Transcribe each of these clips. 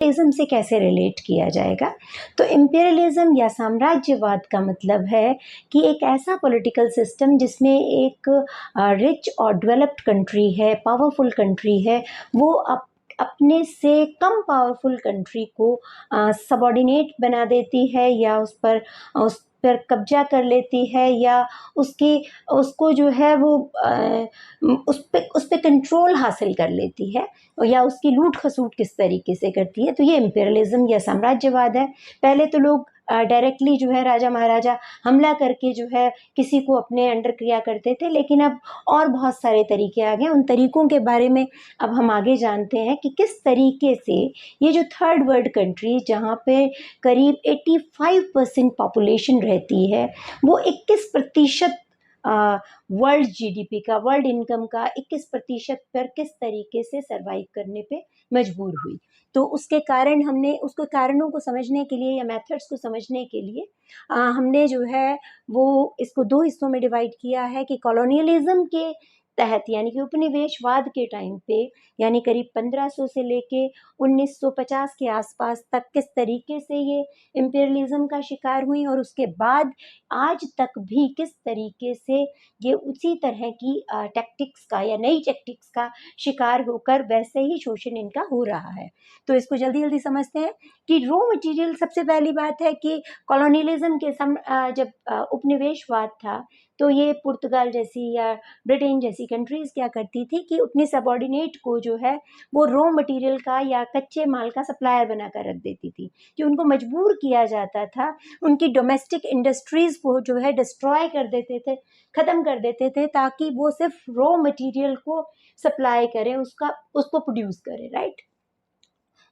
Imperialism से कैसे relate किया जाएगा? तो इम्पीरियलिज्म या साम्राज्यवाद का मतलब है कि एक ऐसा पॉलिटिकल सिस्टम जिसमें एक रिच और डेवलप्ड कंट्री है, पावरफुल कंट्री है, वो अपने से कम पावरफुल कंट्री को सबऑर्डिनेट बना देती है या उस पर कब्जा कर लेती है या उसको जो है वो उस पे कंट्रोल हासिल कर लेती है या उसकी लूट खसूट किस तरीके से करती है। तो ये इम्पीरियलिज्म या साम्राज्यवाद है। पहले तो लोग डायरेक्टली जो है राजा महाराजा हमला करके जो है किसी को अपने अंडर किया करते थे, लेकिन अब और बहुत सारे तरीके आ गए। उन तरीकों के बारे में अब हम आगे जानते हैं कि किस तरीके से ये जो थर्ड वर्ल्ड कंट्री जहाँ पे करीब 85% पॉपुलेशन रहती है, वो 21% वर्ल्ड जीडीपी का, वर्ल्ड इनकम का 21% पर किस तरीके से सरवाइव करने पे मजबूर हुई। तो उसके कारण उसके कारणों को समझने के लिए या मेथड्स को समझने के लिए हमने जो है वो इसको दो हिस्सों में डिवाइड किया है कि कॉलोनियलिज्म के तहत यानी कि उपनिवेशवाद के टाइम पे यानी करीब 1500 से लेके 1950 के आसपास तक किस तरीके से ये इम्पीरियलिज्म का शिकार हुई और उसके बाद आज तक भी किस तरीके से ये उसी तरह की टैक्टिक्स का या नई टैक्टिक्स का शिकार होकर वैसे ही शोषण इनका हो रहा है। तो इसको जल्दी जल्दी समझते हैं कि रॉ मटेरियल, सबसे पहली बात है कि कॉलोनियलिज्म के जब उपनिवेशवाद था तो ये पुर्तगाल जैसी या ब्रिटेन जैसी कंट्रीज़ क्या करती थी कि अपने सबऑर्डिनेट को जो है वो रॉ मटेरियल का या कच्चे माल का सप्लायर बनाकर रख देती थी, कि उनको मजबूर किया जाता था, उनकी डोमेस्टिक इंडस्ट्रीज़ को जो है डिस्ट्रॉय कर देते थे, ख़त्म कर देते थे, ताकि वो सिर्फ रॉ मटेरियल को सप्लाई करें, उसको प्रोड्यूस करें, राइट।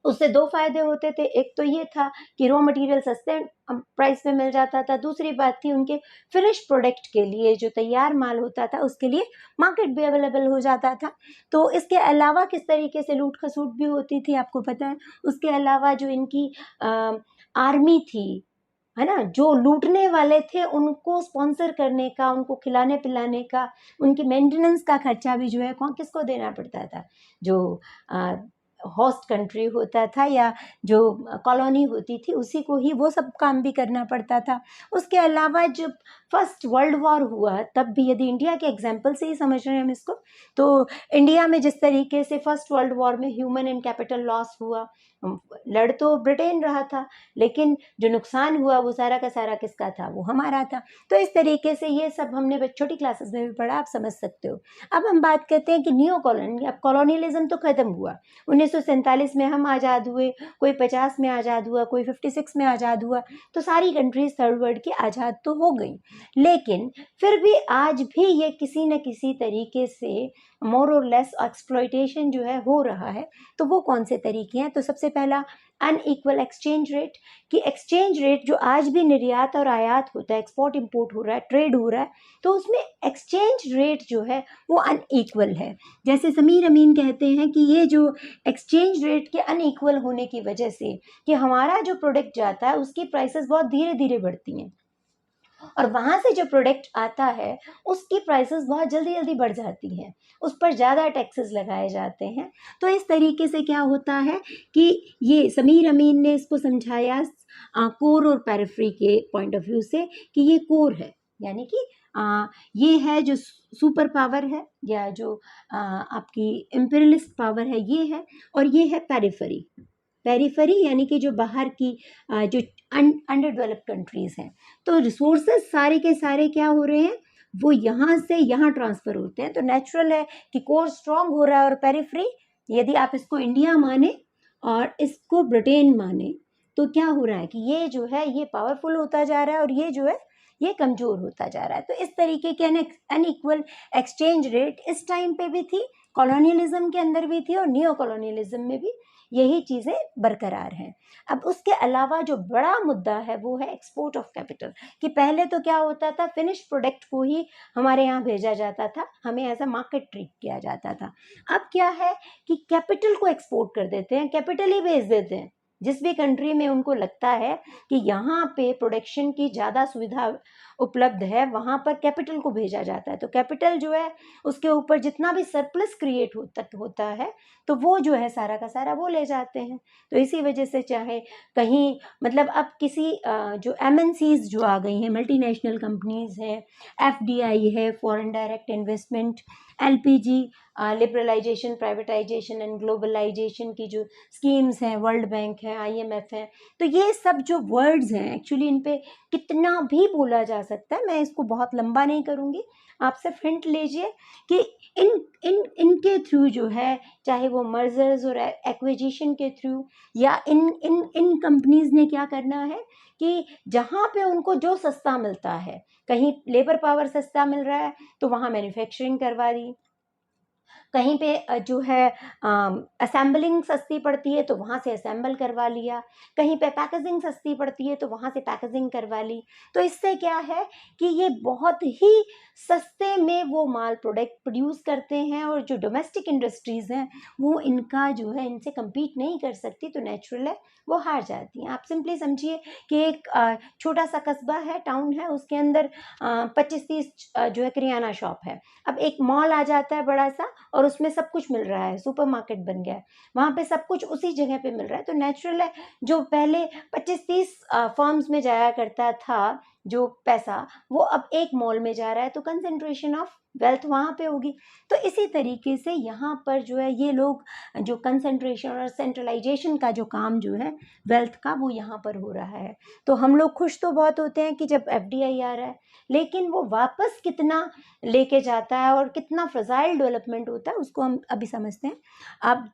उससे दो फायदे होते थे। एक तो ये था कि रॉ मटेरियल सस्ते प्राइस पे मिल जाता था। दूसरी बात थी उनके फिनिश प्रोडक्ट के लिए जो तैयार माल होता था उसके लिए मार्केट भी अवेलेबल हो जाता था। तो इसके अलावा किस तरीके से लूट खसूट भी होती थी आपको पता है। उसके अलावा जो इनकी आर्मी थी, है ना, जो लूटने वाले थे उनको स्पॉन्सर करने का, उनको खिलाने पिलाने का, उनकी मेंटेनेंस का खर्चा भी जो है कौन किसको देना पड़ता था, जो होस्ट कंट्री होता था या जो कॉलोनी होती थी उसी को ही वो सब काम भी करना पड़ता था। उसके अलावा जब फर्स्ट वर्ल्ड वॉर हुआ तब भी, यदि इंडिया के एग्जाम्पल से ही समझ रहे हैं हम इसको, तो इंडिया में जिस तरीके से फर्स्ट वर्ल्ड वॉर में ह्यूमन एंड कैपिटल लॉस हुआ, लड़ तो ब्रिटेन रहा था लेकिन जो नुकसान हुआ वो सारा का सारा किसका था, वो हमारा था। तो इस तरीके से ये सब हमने छोटी क्लासेस में भी पढ़ा, आप समझ सकते हो। अब हम बात करते हैं कि नियो कॉलोनी, अब कॉलोनियलिज्म तो खत्म हुआ, 1947 में हम आज़ाद हुए, कोई 50 में आज़ाद हुआ, कोई 56 में आज़ाद हुआ, तो सारी कंट्रीज थर्ड वर्ल्ड की आज़ाद तो हो गई, लेकिन फिर भी आज भी ये किसी न किसी तरीके से मोर और लेस एक्सप्लॉयटेशन जो है हो रहा है। तो वो कौन से तरीके हैं? तो सबसे पहला अनइक्वल एक्सचेंज रेट, कि एक्सचेंज रेट जो आज भी निर्यात और आयात होता है, एक्सपोर्ट इंपोर्ट हो रहा है, ट्रेड हो रहा है, तो उसमें एक्सचेंज रेट जो है वो अनइक्वल है। जैसे समीर अमीन कहते हैं कि ये जो एक्सचेंज रेट के अनइक्वल होने की वजह से कि हमारा जो प्रोडक्ट जाता है उसकी प्राइसेस बहुत धीरे धीरे बढ़ती हैं और वहाँ से जो प्रोडक्ट आता है उसकी प्राइसेस बहुत जल्दी जल्दी बढ़ जाती हैं, उस पर ज़्यादा टैक्सेस लगाए जाते हैं। तो इस तरीके से क्या होता है कि ये समीर अमीन ने इसको समझाया कोर और पेरिफेरी के पॉइंट ऑफ व्यू से कि ये कोर है, यानी कि ये है जो सुपर पावर है या जो आपकी इम्पीरियलिस्ट पावर है, ये है, और ये है पेरिफेरी। पेरिफेरी यानी कि जो बाहर की जो अंडर डेवलप्ड कंट्रीज हैं, तो रिसोर्सेज सारे के सारे क्या हो रहे हैं, वो यहाँ से यहाँ ट्रांसफर होते हैं। तो नेचुरल है कि कोर स्ट्रांग हो रहा है और पेरिफेरी, यदि आप इसको इंडिया माने और इसको ब्रिटेन माने, तो क्या हो रहा है कि ये जो है ये पावरफुल होता जा रहा है और ये जो है ये कमजोर होता जा रहा है। तो इस तरीके के अनइक्वल एक्सचेंज रेट इस टाइम पे भी थी, कॉलोनियलिज्म के अंदर भी थी और नियो कॉलोनियलिज्म में भी यही चीज़ें बरकरार हैं। अब उसके अलावा जो बड़ा मुद्दा है वो है एक्सपोर्ट ऑफ कैपिटल, कि पहले तो क्या होता था, फिनिश प्रोडक्ट को ही हमारे यहाँ भेजा जाता था, हमें एज अ मार्केट ट्रीट किया जाता था। अब क्या है कि कैपिटल को एक्सपोर्ट कर देते हैं, कैपिटल ही भेज देते हैं, जिस भी कंट्री में उनको लगता है कि यहाँ पे प्रोडक्शन की ज़्यादा सुविधा उपलब्ध है, वहाँ पर कैपिटल को भेजा जाता है। तो कैपिटल जो है उसके ऊपर जितना भी सरप्लस क्रिएट होता है, तो वो जो है सारा का सारा वो ले जाते हैं। तो इसी वजह से चाहे कहीं मतलब अब किसी जो एमएनसीज जो आ गई हैं, मल्टीनेशनल कंपनीज हैं, एफडीआई है, foreign direct investment, LPG, liberalisation, privatisation and globalisation की जो स्कीम्स हैं, वर्ल्ड बैंक है, आईएमएफ है, तो ये सब जो वर्ड्स हैं एक्चुअली इन पे कितना भी बोला जा सकता है, मैं इसको बहुत लंबा नहीं करूँगी, आप सिर्फ हिंट लीजिए कि इनके थ्रू जो है, चाहे वो मर्जर्स और एक्विजिशन के थ्रू, या इन कंपनीज ने क्या करना है कि जहाँ पे उनको जो सस्ता मिलता है, कहीं लेबर पावर सस्ता मिल रहा है तो वहाँ मैन्युफैक्चरिंग करवा दी, कहीं पे जो है असेंबलिंग सस्ती पड़ती है तो वहाँ से असेंबल करवा लिया, कहीं पे पैकेजिंग सस्ती पड़ती है तो वहाँ से पैकेजिंग करवा ली। तो इससे क्या है कि ये बहुत ही सस्ते में वो माल प्रोडक्ट प्रोड्यूस करते हैं, और जो डोमेस्टिक इंडस्ट्रीज़ हैं वो इनका जो है इनसे कम्पीट नहीं कर सकती, तो नेचुरल है वो हार जाती हैं। आप सिंपली समझिए कि एक छोटा सा कस्बा है, टाउन है, उसके अंदर 25-30 जो है किराना शॉप है। अब एक मॉल आ जाता है बड़ा सा और उसमें सब कुछ मिल रहा है, सुपरमार्केट बन गया है, वहाँ पे सब कुछ उसी जगह पे मिल रहा है। तो नेचुरल है जो पहले 25-30 फर्म्स में जाया करता था जो पैसा, वो अब एक मॉल में जा रहा है, तो कंसंट्रेशन ऑफ वेल्थ वहाँ पे होगी। तो इसी तरीके से यहाँ पर जो है ये लोग जो कंसंट्रेशन और सेंट्रलाइजेशन का जो काम जो है वेल्थ का, वो यहाँ पर हो रहा है। तो हम लोग खुश तो बहुत होते हैं कि जब एफडीआई आ रहा है, लेकिन वो वापस कितना लेके जाता है और कितना फ्रजाइल डेवलपमेंट होता है उसको हम अभी समझते हैं। अब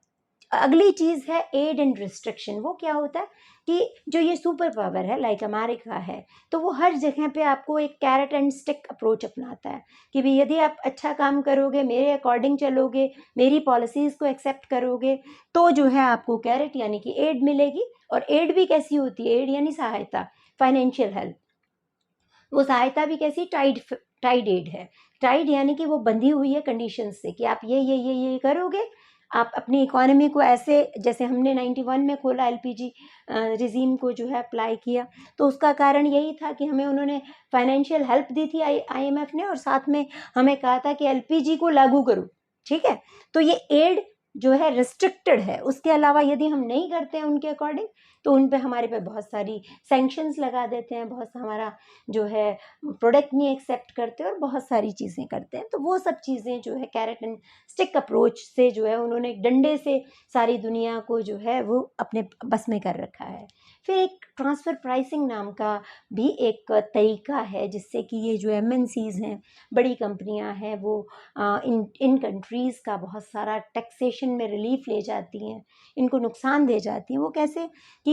अगली चीज़ है एड एंड रिस्ट्रिक्शन। वो क्या होता है कि जो ये सुपर पावर है लाइक अमेरिका है, तो वो हर जगह पे आपको एक कैरेट एंड स्टिक अप्रोच अपनाता है कि भी यदि आप अच्छा काम करोगे, मेरे अकॉर्डिंग चलोगे, मेरी पॉलिसीज़ को एक्सेप्ट करोगे, तो जो है आपको कैरेट यानी कि एड मिलेगी। और एड भी कैसी होती है, एड यानी सहायता, फाइनेंशियल हेल्प। वो सहायता भी कैसी, टाइड एड है। टाइड यानी कि वो बंधी हुई है कंडीशन से कि आप ये करोगे, आप अपनी इकोनॉमी को ऐसे, जैसे हमने 91 में खोला एलपीजी रिजीम को जो है अप्लाई किया, तो उसका कारण यही था कि हमें उन्होंने फाइनेंशियल हेल्प दी थी आईएमएफ ने, और साथ में हमें कहा था कि एलपीजी को लागू करो, ठीक है। तो ये एड जो है रिस्ट्रिक्टेड है, उसके अलावा यदि हम नहीं करते हैं उनके अकॉर्डिंग, तो उन पे हमारे पे बहुत सारी सैंक्शंस लगा देते हैं, बहुत हमारा जो है प्रोडक्ट नहीं एक्सेप्ट करते और बहुत सारी चीज़ें करते हैं। तो वो सब चीज़ें जो है कैरेट एंड स्टिक अप्रोच से जो है उन्होंने एक डंडे से सारी दुनिया को जो है वो अपने बस में कर रखा है। फिर एक ट्रांसफ़र प्राइसिंग नाम का भी एक तरीका है, जिससे कि ये जो एमएनसीज़ हैं, बड़ी कंपनियां हैं, वो इन कंट्रीज़ का बहुत सारा टैक्सेशन में रिलीफ ले जाती हैं, इनको नुकसान दे जाती हैं। वो कैसे कि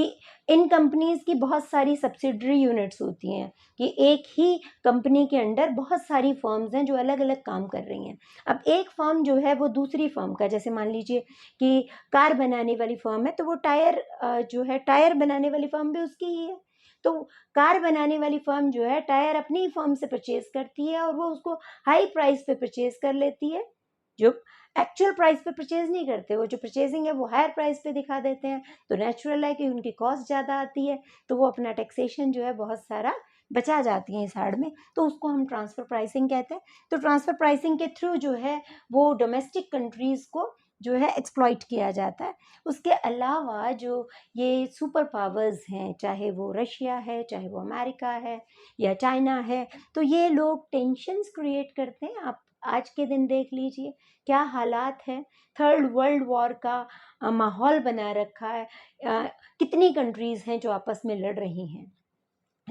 इन कंपनीज़ की बहुत सारी सब्सिडरी यूनिट्स होती हैं, कि एक ही कंपनी के अंडर बहुत सारी फर्म्स हैं जो अलग अलग काम कर रही हैं। अब एक फर्म जो है वो दूसरी फर्म का, जैसे मान लीजिए कि कार बनाने वाली फर्म है, तो वो टायर जो है टायर बनाने वाली फर्म भी उसकी ही है। तो कार बनाने वाली फर्म जो है टायर अपनी फर्म से परचेज करती है और वो उसको हाई प्राइस पे परचेज कर लेती है, जो एक्चुअल प्राइस पे परचेज नहीं करते, वो जो परचेजिंग है वो हायर प्राइस पे दिखा देते हैं। तो नेचुरल है कि उनकी कॉस्ट ज़्यादा आती है, तो वो अपना टैक्सेशन जो है बहुत सारा बचा जाती हैं इस आड़ में, तो उसको हम ट्रांसफ़र प्राइसिंग कहते हैं। तो ट्रांसफ़र प्राइसिंग के थ्रू जो है वो डोमेस्टिक कंट्रीज़ को जो है एक्सप्लॉइट किया जाता है। उसके अलावा जो ये सुपर पावर्स हैं, चाहे वो रशिया है, चाहे वो अमेरिका है या चाइना है, तो ये लोग टेंशन्स क्रिएट करते हैं। आप आज के दिन देख लीजिए क्या हालात है, थर्ड वर्ल्ड वॉर का माहौल बना रखा है। कितनी कंट्रीज़ हैं जो आपस में लड़ रही हैं,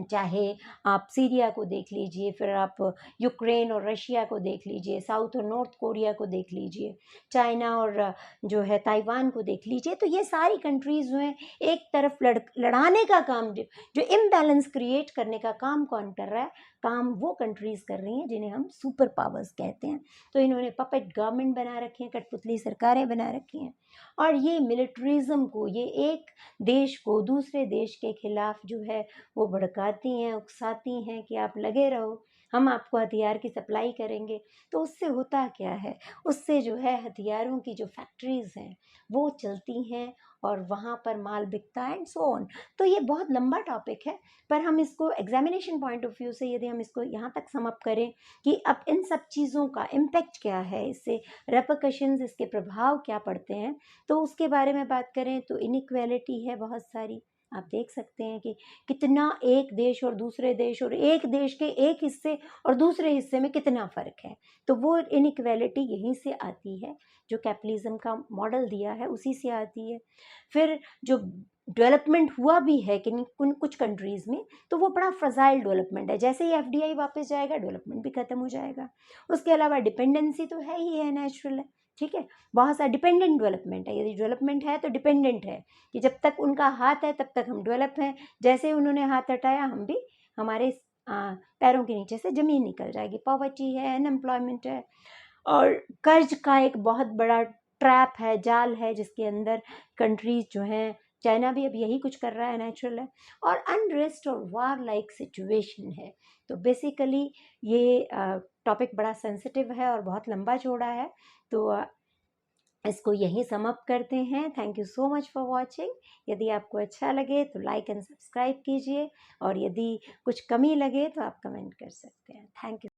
चाहे आप सीरिया को देख लीजिए, फिर आप यूक्रेन और रशिया को देख लीजिए, साउथ और नॉर्थ कोरिया को देख लीजिए, चाइना और जो है ताइवान को देख लीजिए। तो ये सारी कंट्रीज़ जो हैं, एक तरफ लड़ाने का काम, जो इम्बैलेंस क्रिएट करने का काम कौन कर रहा है, काम वो कंट्रीज़ कर रही हैं जिन्हें हम सुपर पावर्स कहते हैं। तो इन्होंने पपेट गवर्नमेंट बना रखी हैं, कठपुतली सरकारें बना रखी हैं, और ये मिलिट्रिज्म को, ये एक देश को दूसरे देश के खिलाफ जो है वो भड़काती हैं, उकसाती हैं कि आप लगे रहो, हम आपको हथियार की सप्लाई करेंगे। तो उससे होता क्या है, उससे जो है हथियारों की जो फैक्ट्रीज़ हैं वो चलती हैं और वहाँ पर माल बिकता है एंड सो ऑन। तो ये बहुत लंबा टॉपिक है, पर हम इसको एग्जामिनेशन पॉइंट ऑफ व्यू से यदि हम इसको यहाँ तक सम अप करें कि अब इन सब चीज़ों का इम्पैक्ट क्या है, इससे रेपरकशंस, इसके प्रभाव क्या पड़ते हैं, तो उसके बारे में बात करें तो इनइक्वालिटी है बहुत सारी। आप देख सकते हैं कि कितना एक देश और दूसरे देश और एक देश के एक हिस्से और दूसरे हिस्से में कितना फ़र्क है। तो वो इनइक्वालिटी यहीं से आती है, जो कैपिटलिज्म का मॉडल दिया है उसी से आती है। फिर जो डेवलपमेंट हुआ भी है कि कुछ कंट्रीज़ में, तो वो बड़ा फ्रजाइल डेवलपमेंट है। जैसे ही एफडीआई वापस जाएगा, डेवलपमेंट भी खत्म हो जाएगा। उसके अलावा डिपेंडेंसी तो है ही है, नेचुरल है, ठीक है। बहुत सारा डिपेंडेंट डेवलपमेंट है, यदि डेवलपमेंट है तो डिपेंडेंट है कि जब तक उनका हाथ है तब तक हम डेवलप हैं, जैसे ही उन्होंने हाथ हटाया हम भी, हमारे पैरों के नीचे से ज़मीन निकल जाएगी। पॉवर्टी है, अनएम्प्लॉयमेंट है, और कर्ज का एक बहुत बड़ा ट्रैप है, जाल है, जिसके अंदर कंट्रीज जो हैं, चाइना भी अब यही कुछ कर रहा है, नेचुरल है, और अनरेस्ट और वार लाइक सिचुएशन है। तो बेसिकली ये टॉपिक बड़ा सेंसिटिव है और बहुत लंबा चौड़ा है, तो इसको यहीं सम अप करते हैं। Thank you so much for watching. यदि आपको अच्छा लगे तो लाइक एंड सब्सक्राइब कीजिए, और यदि कुछ कमी लगे तो आप कमेंट कर सकते हैं। Thank you.